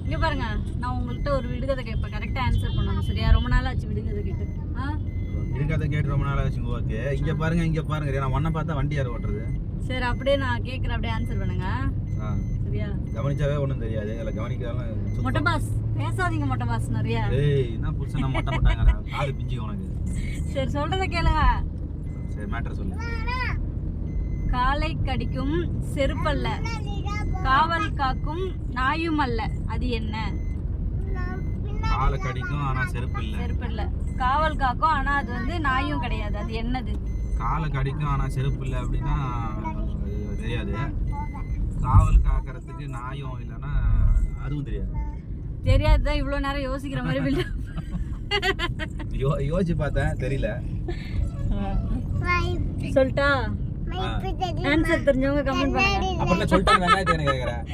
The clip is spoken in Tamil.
இங்க பாருங்க, நான் உங்கள்கிட்ட ஒரு விடுகதை கேட்பேன், கரெக்டா ஆன்சர் பண்ணணும். சரியா? ரொம்ப நாள் ஆச்சு விடுகதை கேட்டு. விடுகதை கேட்டு ரொம்ப நாள் ஆச்சு. ஓகே, இங்க பாருங்க நான் ஒன்ன பார்த்தா வண்டி யார் ஓட்டுறது? சரி, அப்படியே நான் கேட்குறேன், அப்படியே ஆன்சர் பண்ணுங்க. சரியா? கவனிச்சாவே ஒண்ணும் தெரியாது. இல்ல கவனிக்காம மொட்டை பாஸ் பேசாதீங்க. மொட்டை பாஸ் நிறைய. ஏய், என்ன புருஷனா மொட்டை போட்டாங்க? காது பிஞ்சி உனக்கு. சரி, சொல்றத கேளுங்க. சரி, மேட்டர் சொல்லு. காலை கடிக்கும் செருப்பல்ல, காவல் காக்கும் நாயும் அல்ல, அது என்ன? காலை கடிக்கும் ஆனா செருப்பு இல்ல. செருப்பு இல்ல. காவல் காக்கும் ஆனா அது வந்து நாயும் கிடையாது, அது என்னது? காலை கடிக்கும் ஆனா செருப்பு இல்ல அப்படின்னா அது தெரியாது. காவல் காக்கிறதுக்கு நாயும் இல்லைன்னா அதுவும் தெரியாது. தெரியாதுதான் இவ்வளவு நேரம் யோசிக்கிற மாதிரி. யோசிச்சு பார்த்தேன், தெரியல. சொல்லிட்டா? ஆன்சர் தெரிஞ்சவங்க கமெண்ட் பண்ணுங்க. அப்ப சொல்லிட்டாங்க, வெங்காயத்தை கேக்குறேன்.